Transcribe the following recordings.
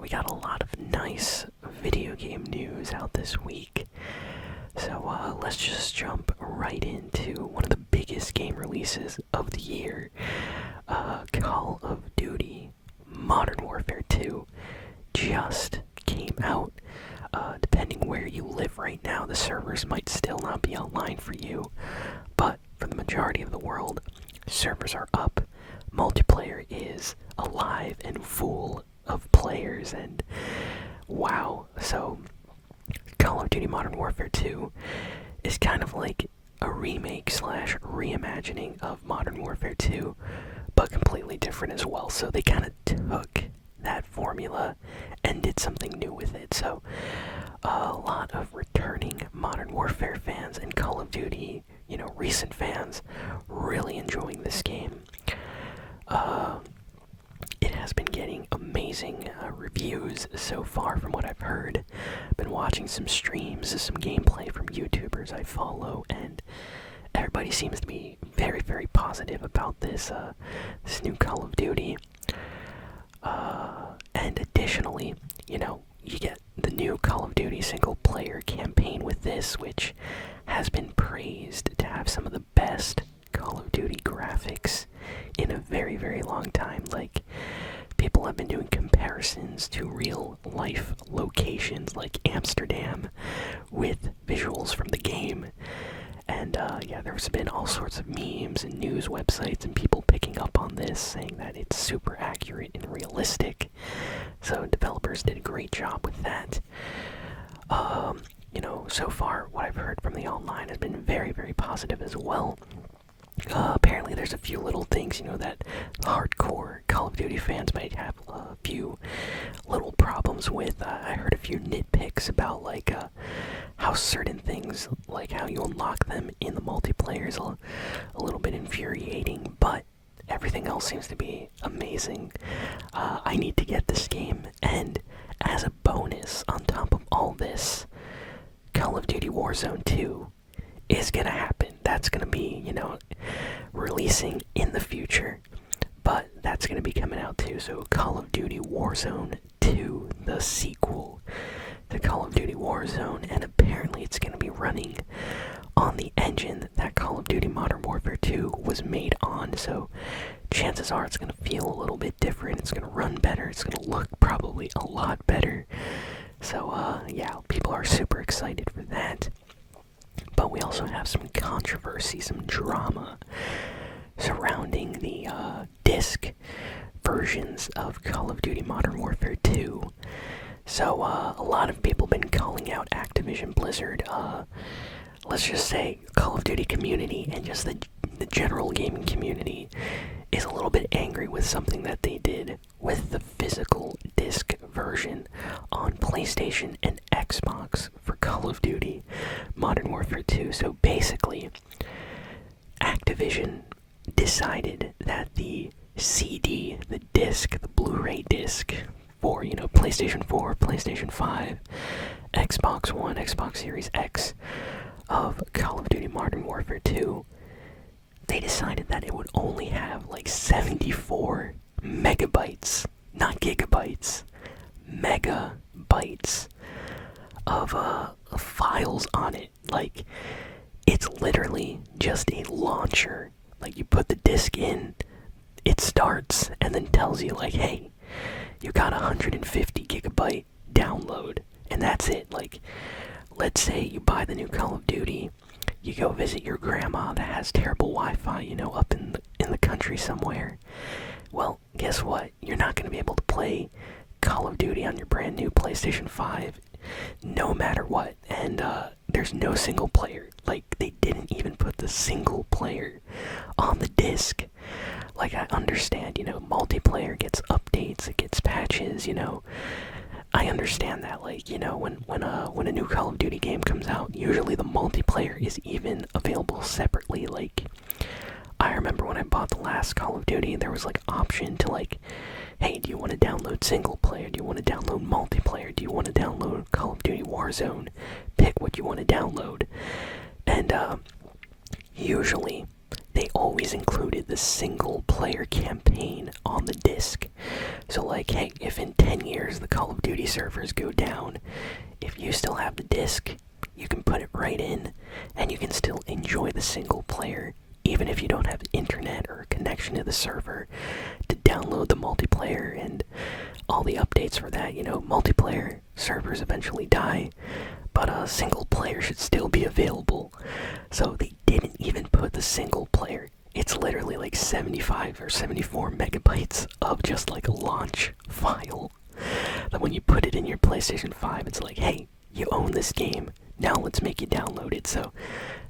we got a lot of nice video game news out this week. So let's just jump right into one of the biggest game releases of the year. Call of Duty Modern Warfare 2 just came out. Depending where you live right now, the servers might still not be online for you, but for the majority of the world, servers are up. Multiplayer is alive and full of players, and wow. So Call of Duty Modern Warfare 2 is kind of like a remake slash reimagining of Modern Warfare 2, but completely different as well. So they kind of took that formula and did something new with it. So a lot of returning Modern Warfare fans and Call of Duty, recent fans, really enjoying this game. It has been getting amazing reviews so far from what I've heard. Been watching some streams, some gameplay from YouTubers I follow, and everybody seems to be very, very positive about this new Call of Duty. And additionally, you get the new Call of Duty single-player campaign with this, which has been praised to have some of the best Call of Duty graphics in a very, very long time. Like, people have been doing comparisons to real-life locations like Amsterdam with visuals from the game. And there's been all sorts of memes and news websites and people picking up on this, saying that it's super accurate and realistic. So developers did a great job with that. So far what I've heard from the online has been very, very positive as well. Apparently there's a few little things, that hardcore Call of Duty fans might have a few little problems with. I heard a few nitpicks about, how certain things, like how you unlock them in the multiplayer is a little bit infuriating, but everything else seems to be amazing. I need to get this game, and as a bonus on top of all this, Call of Duty Warzone 2 is gonna happen. That's gonna be, releasing in the future, but that's gonna be coming out too. So Call of Duty Warzone 2, the sequel to Call of Duty Warzone, and apparently it's gonna be running on the engine that Call of Duty Modern Warfare 2 was made on. So chances are it's gonna feel a little bit different. It's gonna run better. It's gonna look probably a lot better. So people are super excited for that. But we also have some controversy, some drama surrounding the disc versions of Call of Duty Modern Warfare 2. So a lot of people have been calling out Activision Blizzard, let's just say Call of Duty community and just the general gaming community is a little bit angry with something that they did with the physical disc version on PlayStation and Xbox for Call of Duty Modern Warfare 2. So basically, Activision decided that the CD, the disc, the Blu-ray disc for, PlayStation 4, PlayStation 5, Xbox One, Xbox Series X of Call of Duty Modern Warfare 2, they decided that it would only have 74 megabytes, not gigabytes, megabytes of files on it. It's literally just a launcher. You put the disc in, it starts, and then tells you, hey, you got 150 gigabyte download, and that's it. Let's say you buy the new Call of Duty, you go visit your grandma that has terrible Wi-Fi, up in the country somewhere. Well, guess what? You're not going to be able to play Call of Duty on your brand new PlayStation 5, no matter what. And there's no single player. They didn't even put the single player on the disc. I understand, multiplayer gets updates, it gets patches, I understand that, when a new Call of Duty game comes out, usually the multiplayer is even available separately. I remember when I bought the last Call of Duty, there was option to hey, do you want to download single player? Do you want to download multiplayer? Do you want to download Call of Duty Warzone? Pick what you want to download. And usually they always included the single player campaign on the disc. So like, hey, if in 10 years the Call of Duty servers go down, if you still have the disc, you can put it right in and you can still enjoy the single player even if you don't have internet or a connection to the server to download the multiplayer and all the updates for that. You know, multiplayer servers eventually die, but single player should still be available. So they didn't even put the single player. It's literally like 75 or 74 megabytes of just like a launch file. That when you put it in your PlayStation 5, it's like, hey, you own this game, now let's make you download it. So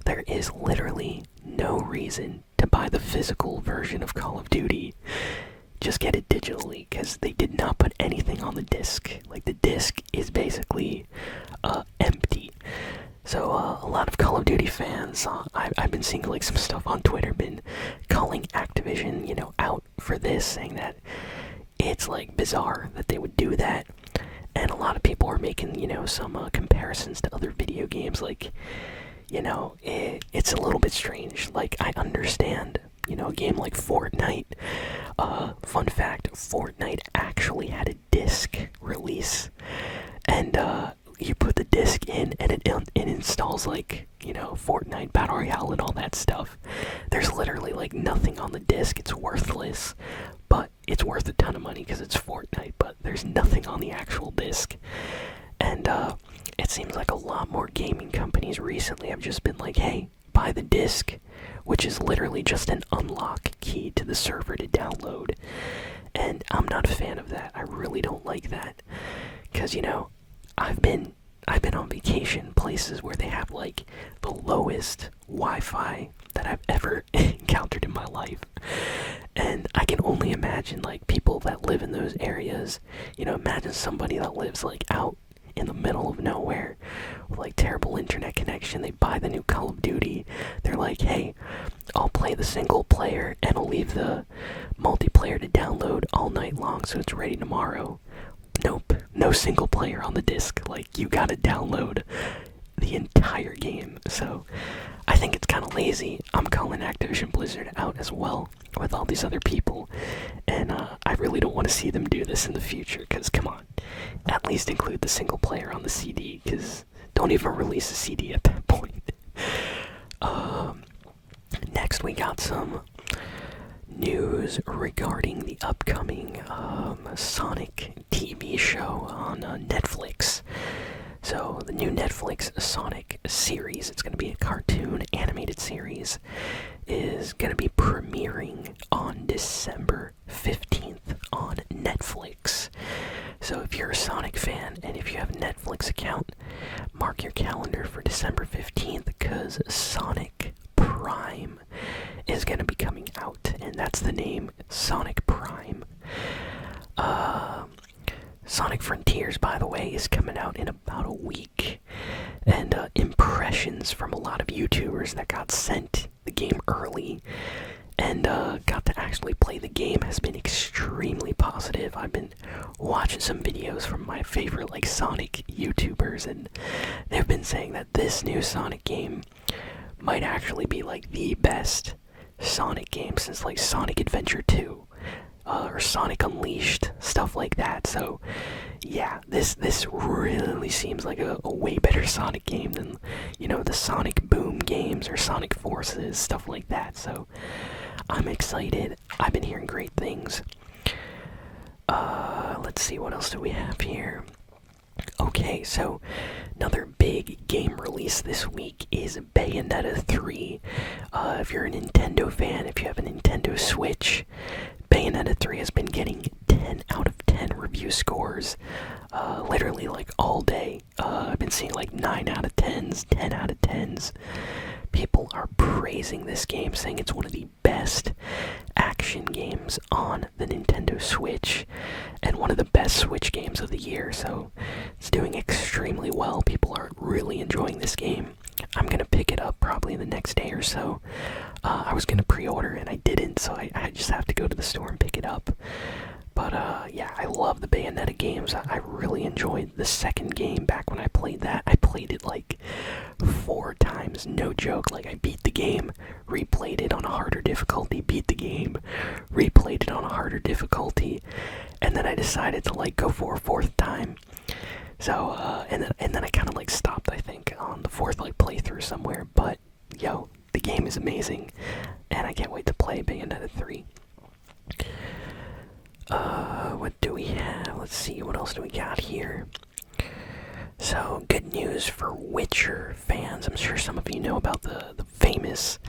there is literally no reason to buy the physical version of Call of Duty. Just get it digitally, because they did not put anything on the disc. Like, the disc is basically empty. So a lot of Call of Duty fans, I've been seeing like some stuff on Twitter, been calling Activision, you know, out for this, saying that it's like bizarre that they would do that. And a lot of people are making, you know, some comparisons to other video games. Like, you know, it's a little bit strange. Like, I understand, you know, a game like Fortnite. Fun fact, Fortnite actually had a disc release. And you put the disc in and it installs, like, you know, Fortnite Battle Royale and all that stuff. There's literally like nothing on the disc. It's worthless, but it's worth a ton of money because it's Fortnite. But there's nothing on the actual disc. And it seems like a lot more gaming companies recently have just been like, hey, buy the disc, which is literally just an unlock key to the server to download. And I'm not a fan of that. I really don't like that, because, you know, I've been on vacation places where they have like the lowest Wi-Fi that I've ever encountered in my life. And I can only imagine like people that live in those areas. You know, imagine somebody that lives like out in the middle of nowhere with like terrible internet connection. They buy the new Call of Duty. They're like, hey, I'll play the single player and I'll leave the multiplayer to download all night long so it's ready tomorrow. Nope, no single player on the disc. Like, you gotta download the entire game. So I think it's kind of lazy. I'm calling Activision Blizzard out as well with all these other people, and I really don't want to see them do this in the future, because come on, at least include the single player on the CD, because don't even release a CD at that point. Next we got some news regarding the upcoming Sonic TV show on Netflix. So the new Netflix Sonic series, it's going to be a cartoon animated series, is going to be premiering on December 15th on Netflix. So if you're a Sonic fan and if you have a Netflix account, mark your calendar for December 15th, because Sonic Prime is going to be coming out, and that's the name, Sonic Prime. Sonic Frontiers, by the way, is coming out in about a week, and impressions from a lot of YouTubers that got sent the game early and got to actually play the game has been extremely positive. I've been watching some videos from my favorite like Sonic YouTubers, and they've been saying that this new Sonic game might actually be like the best Sonic game since like Sonic Adventure 2 or Sonic Unleashed, stuff like that. So yeah, this really seems like a way better Sonic game than, you know, the Sonic Boom games or Sonic Forces, stuff like that. So I'm excited. I've been hearing great things. Let's see, what else do we have here? Okay, so another big game release this week is Bayonetta 3. If you're a Nintendo fan, if you have a Nintendo Switch, Bayonetta 3 has been getting 10 out of 10 review scores, literally like all day. I've been seeing like 9 out of 10s, 10 out of 10s. People are praising this game, saying it's one of the best action games on the Nintendo Switch, and one of the best Switch games of the year, so it's doing extremely well. People are really enjoying this game. I'm gonna pick it up probably the next day or so. I was gonna pre-order and I didn't, so I just have to go to the store and pick it up. But yeah, I love the Bayonetta games. I really enjoyed the second game back when I played that. I played it like 4 times, no joke. Like I beat the game, replayed it on a harder difficulty, beat the game, replayed it on a harder difficulty, and then I decided to like go for a 4th time. So and then I kind of like stopped, I think, on the 4th like playthrough somewhere. But yo, the game is amazing, and I can't wait to play Bayonetta 3. What do we have? Let's see, what else do we got here? So, good news for Witcher fans. I'm sure some of you know about the famous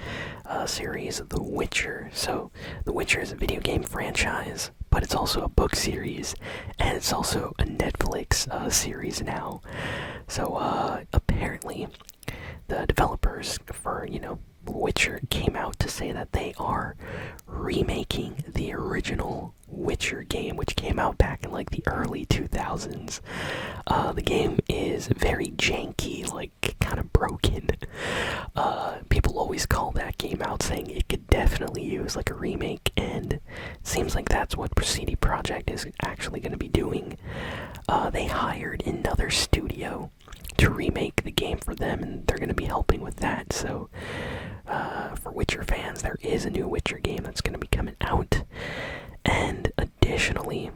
series The Witcher. So, The Witcher is a video game franchise, but it's also a book series, and it's also a Netflix series now. So, apparently, the developers for, Witcher came out to say that they are remaking the original Witcher game, which came out back in like the early 2000s. The game is very janky, like kind of broken. People always call that game out, saying it could definitely use like a remake, and it seems like that's what CD Projekt is actually going to be doing. They hired another studio to remake the game for them, and they're going to be helping with that. So for Witcher fans, there is a new Witcher game that's going to be coming out. And additionally,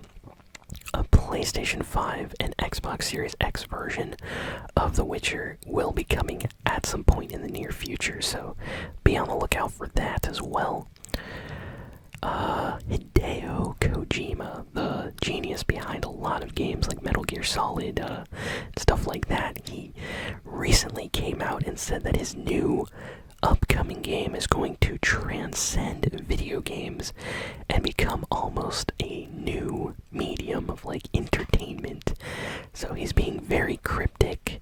a PlayStation 5 and Xbox Series X version of The Witcher will be coming at some point in the near future, so be on the lookout for that as well. Hideo Kojima, the genius behind a lot of games like Metal Gear Solid, stuff like that, he recently came out and said that his new upcoming game is going to transcend video games and become almost a new medium of like entertainment. So he's being very cryptic.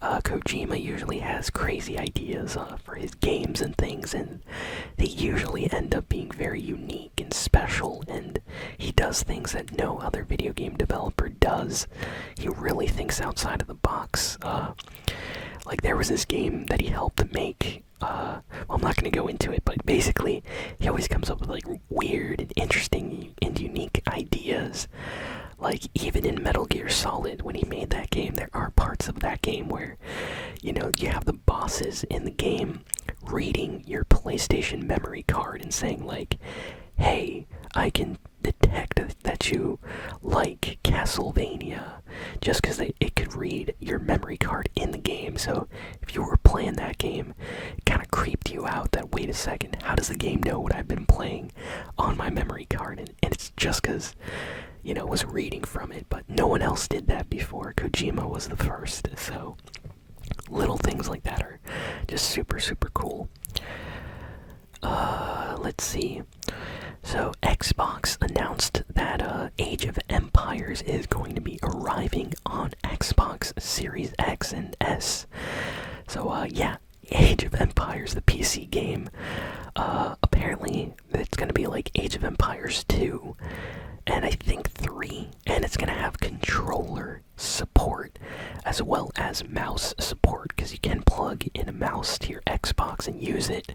Kojima usually has crazy ideas for his games and things, and they usually end up being very unique and special, and he does things that no other video game developer does. He really thinks outside of the box. Like there was this game that he helped make, well, I'm not going to go into it, but basically he always comes up with like weird and interesting and unique ideas. Like even in Metal Gear Solid, when he made that game, there are parts of that game where, you have the bosses in the game reading your PlayStation memory card and saying like, hey, I can detect that you like Castlevania, just because it could read your memory card in the game. So if you were playing that game, it kind of creeped you out that, wait a second, how does the game know what I've been playing on my memory card? And it's just because, it was reading from it, but no one else did that before. Kojima was the first, so little things like that are just super, super cool. Let's see. So Xbox announced that Age of Empires is going to be arriving on Xbox Series X and S. So yeah, Age of Empires, the PC game. Apparently it's going to be like Age of Empires 2, and I think 3, and it's going to have controller support as well as mouse support, because you can plug in a mouse to your Xbox and use it,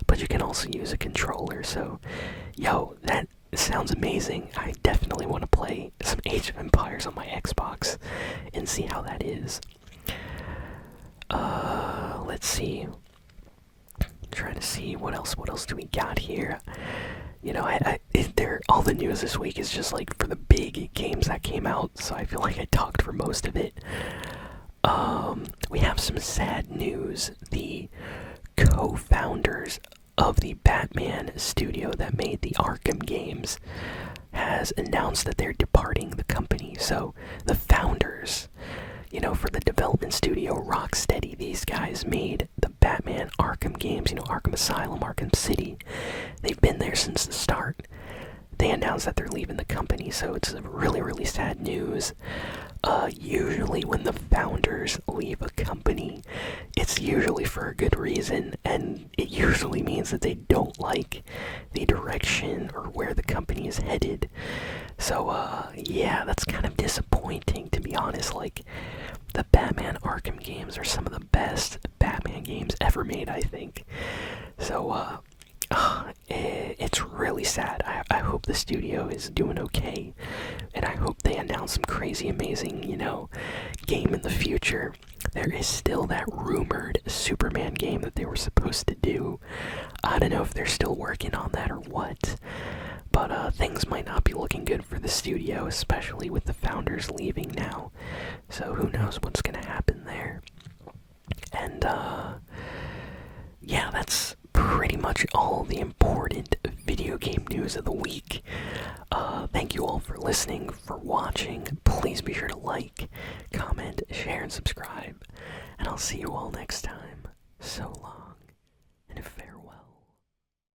but you can also use a controller. So yo, that sounds amazing. I definitely want to play some Age of Empires on my Xbox and see how that is. Let's see. Trying to see what else do we got here. All the news this week is just like for the big games that came out, so I feel like I talked for most of it. We have some sad news. The co-founders of the Batman studio that made the Arkham games has announced that they're departing the company. So the founders, for the development studio Rocksteady, these guys made the Batman Arkham games, Arkham Asylum, Arkham City. They've been there since the start. They announced that they're leaving the company, so it's really, really sad news. Usually when the founders leave a company, it's usually for a good reason, and it usually means that they don't like the direction or where the company is headed. So, yeah, that's kind of disappointing, to be honest. Like, the Batman Arkham games are some of the best Batman games ever made, I think. So, It's really sad. I hope the studio is doing okay, and I hope they announce some crazy, amazing, game in the future. There is still that rumored Superman game that they were supposed to do. I don't know if they're still working on that or what, but things might not be looking good for the studio, especially with the founders leaving now. So who knows what's gonna happen there. And yeah, that's pretty much all the important video game news of the week. Thank you all for listening, for watching. Please be sure to like, comment, share, and subscribe. And I'll see you all next time. So long.